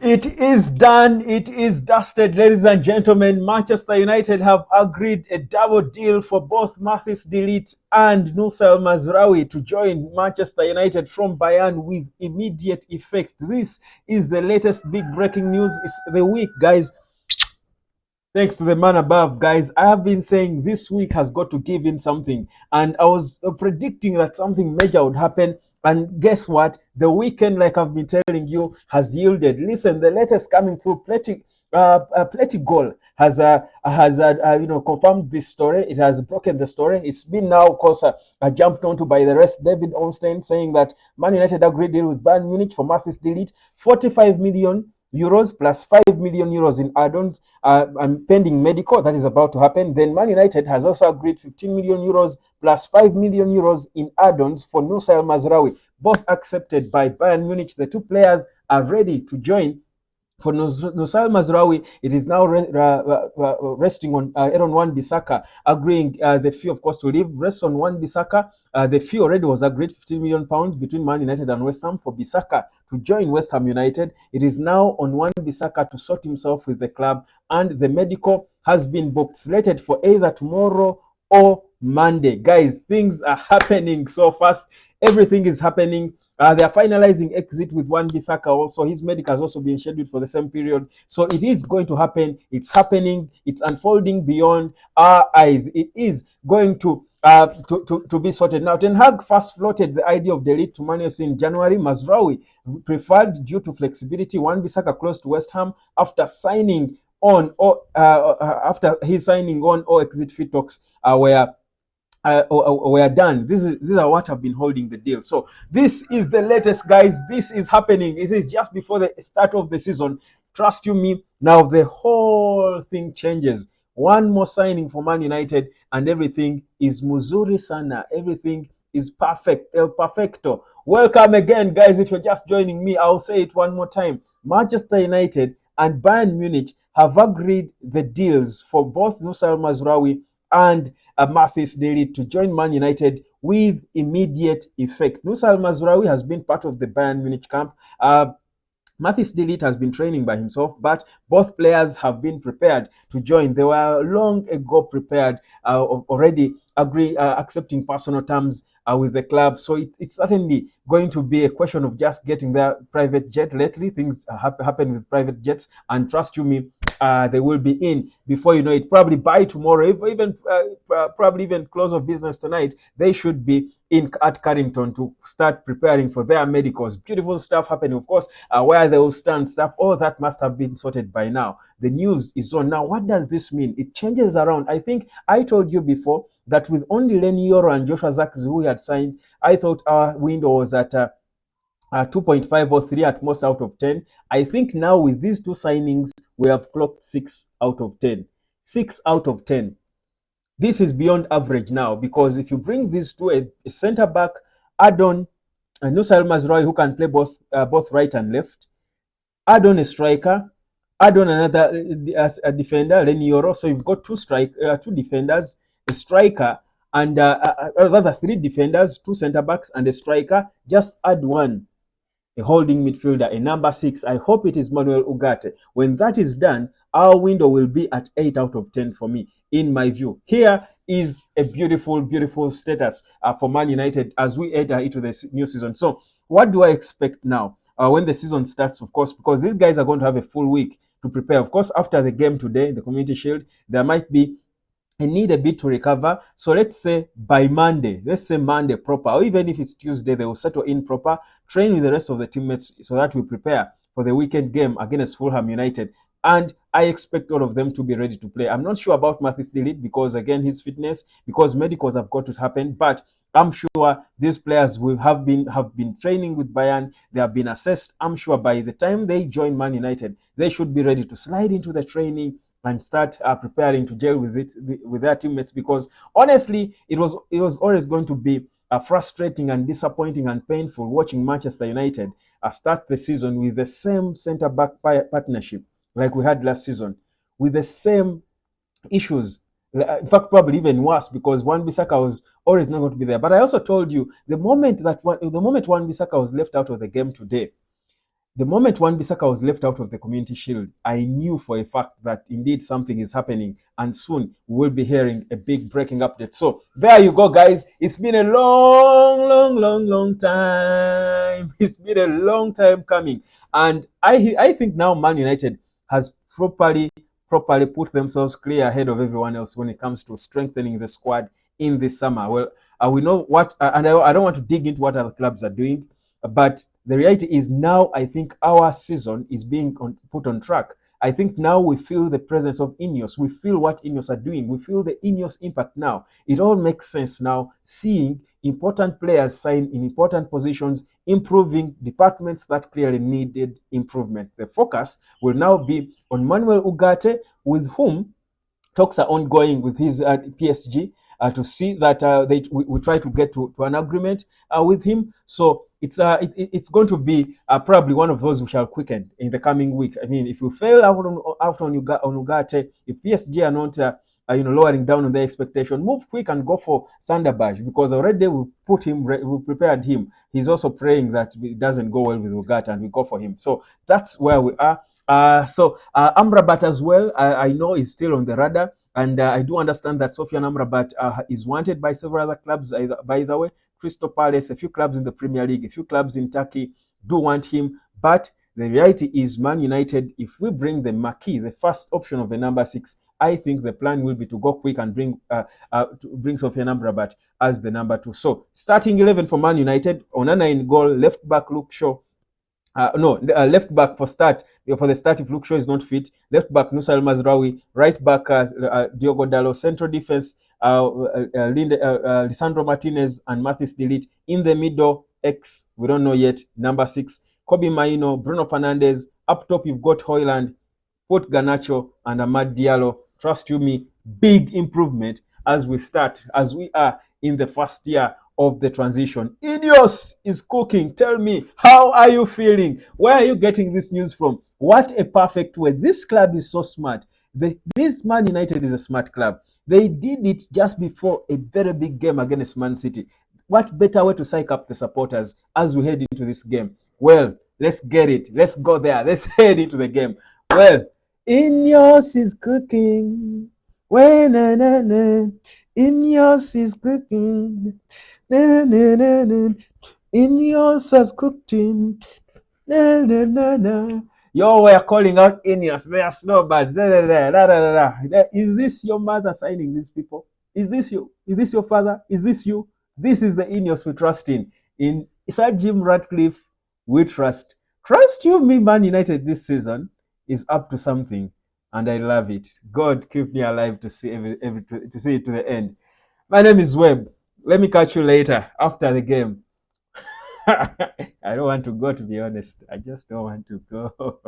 It is done. It is dusted, ladies and gentlemen. Manchester United have agreed a double deal for both Mathis de Ligt and Nusail Mazraoui to join Manchester United from Bayern with immediate effect. This is the latest big breaking news. It's the week, guys. Thanks to the man above, guys. I have been saying this week has got to give in something, and I was predicting that something major would happen. And guess what? The weekend, like I've been telling you, has yielded. Listen, the latest coming through, Pleti Goal has confirmed this story. It has broken the story. It's been now, of course, jumped onto by the rest. David Ornstein saying that Man United agreed deal with Bayern Munich for Mathis de Ligt, 45 million euros plus 5 million euros in add-ons and pending medical that is about to happen. Then Man United has also agreed 15 million euros plus 5 million euros in add-ons for Nusail Mazraoui, both accepted by Bayern Munich. The two players are ready to join. For Nusail Mazraoui, it is now resting on Aaron Wan-Bissaka, agreeing the fee, of course, to leave. Rests on Wan-Bissaka. The fee already was agreed, £15 million between Man United and West Ham for Bissaka to join West Ham United. It is now on Wan-Bissaka to sort himself with the club, and the medical has been booked, slated for either tomorrow or Monday. Guys, things are happening so fast. Everything is happening. They are finalizing exit with Wan-Bissaka also. His medical has also been scheduled for the same period. So it is going to happen. It's happening. It's unfolding beyond our eyes. It is going to be sorted. Now, Ten Hag first floated the idea of the lead to Man United in January. Mazraoui preferred due to flexibility. Wan-Bissaka close to West Ham after signing on or after his signing on or exit fee talks were done. These are what have been holding the deal. So this is the latest, guys. This is happening. It is just before the start of the season. Trust you me. Now the whole thing changes. One more signing for Man United, and everything is Muzuri Sana. Everything is perfect. El Perfecto. Welcome again, guys. If you're just joining me, I'll say it one more time. Manchester United and Bayern Munich have agreed the deals for both Nusail Mazraoui and Mathis de Ligt to join Man United with immediate effect. Nusail Mazraoui has been part of the Bayern Munich camp. Mathis de Ligt has been training by himself, but both players have been prepared to join. They were long ago prepared, already accepting personal terms with the club. So it's certainly going to be a question of just getting their private jet. Lately, things happen with private jets, and trust you me, they will be in before you know it. Probably by tomorrow, if even probably even close of business tonight, they should be in at Carrington to start preparing for their medicals. Beautiful stuff happening, of course. Where they will stand, stuff, all that must have been sorted by now. The news is on. Now, what does this mean? It changes around. I think I told you before that with only Lenny Yoro and Joshua Zirkzee who had signed, I thought our window was at 2.5 or 3 at most out of 10. I think now with these two signings, we have clocked 6 out of 10. 6 out of 10. This is beyond average now, because if you bring these two, a center back, add on Nusail Mazraoui, who can play both right and left, add on a striker, add on another a defender, Lenny Yoro. So you've got two defenders, a striker, and rather 3 defenders, 2 center backs, and a striker. Just add one, a holding midfielder, a number 6. I hope it is Manuel Ugarte. When that is done, our window will be at 8 out of 10 for me, in my view. Here is a beautiful, beautiful status for Man United as we enter into the new season. So, what do I expect now when the season starts? Of course, because these guys are going to have a full week to prepare. Of course, after the game today, the Community Shield, there might be I need a bit to recover. So let's say by Monday, let's say Monday proper, or even if it's Tuesday, they will settle in proper, train with the rest of the teammates so that we prepare for the weekend game against Fulham United. And I expect all of them to be ready to play. I'm not sure about Mathis de Ligt because, again, his fitness, because medicals have got to happen. But I'm sure these players will have been training with Bayern. They have been assessed. I'm sure by the time they join Man United, they should be ready to slide into the training and start preparing to gel with their teammates, because honestly it was always going to be frustrating and disappointing and painful watching Manchester United start the season with the same centre back partnership like we had last season, with the same issues. In fact, probably even worse, because Wan-Bissaka was always not going to be there. But I also told you the moment Wan-Bissaka was left out of the game today, the moment Wan-Bissaka was left out of the Community Shield, I knew for a fact that indeed something is happening, and soon we will be hearing a big breaking update. So there you go, guys. It's been a long time. It's been a long time coming, and I think now Man United has properly put themselves clear ahead of everyone else when it comes to strengthening the squad in this summer. Well, we know what, and I don't want to dig into what other clubs are doing, but the reality is now I think our season is being put on track. I think now we feel the presence of INEOS. We feel what INEOS are doing. We feel the INEOS impact now. It all makes sense now, seeing important players sign in important positions, improving departments that clearly needed improvement. The focus will now be on Manuel Ugarte, with whom talks are ongoing with his PSG to see that we try to get to an agreement with him. So it's going to be probably one of those we shall quicken in the coming week. I mean, if you fail on Ugarte, if PSG are not lowering down on their expectation, move quick and go for Sanderbaj, because already we prepared him. He's also praying that it doesn't go well with Ugarte and we go for him. So that's where we are. Amrabat as well, I know is still on the radar, and I do understand that Sofian Amrabat is wanted by several other clubs. By the way, Crystal Palace, a few clubs in the Premier League, a few clubs in Turkey do want him. But the reality is, Man United, if we bring the marquee, the first option of the number 6, I think the plan will be to go quick and bring Sofian Amrabat as the number 2. So starting 11 for Man United: Onana in goal, left back Luke Shaw. Left back for the start if Luke Shaw is not fit. Left back Nusal Mazraoui. Right back Diogo Dalot. Central defense Lisandro Martinez and Mathis de Ligt. In the middle, we don't know yet, number 6, Kobe Maino, Bruno Fernandes. Up top, you've got Hoyland, put Garnacho and Amad Diallo. Trust you me, big improvement as we are in the first year of the transition. INEOS is cooking. Tell me, how are you feeling? Where are you getting this news from? What a perfect way. This club is so smart. This Man United is a smart club. They did it just before a very big game against Man City. What better way to psych up the supporters as we head into this game? Well, let's get it. Let's go there. Let's head into the game. Well, INEOS is cooking. When INEOS is cooking. Na, na, na, na. INEOS has cooking. Na, na, na, na. Yo, we are calling out INEOS. They are snowbirds. Is this your mother signing these people? Is this you? Is this your father? Is this you? This is the INEOS we trust in. In Sir Jim Ratcliffe, we trust. Trust you, me, Man United this season is up to something, and I love it. God keep me alive to see to see it to the end. My name is Webb. Let me catch you later after the game. I don't want to go, to be honest. I just don't want to go.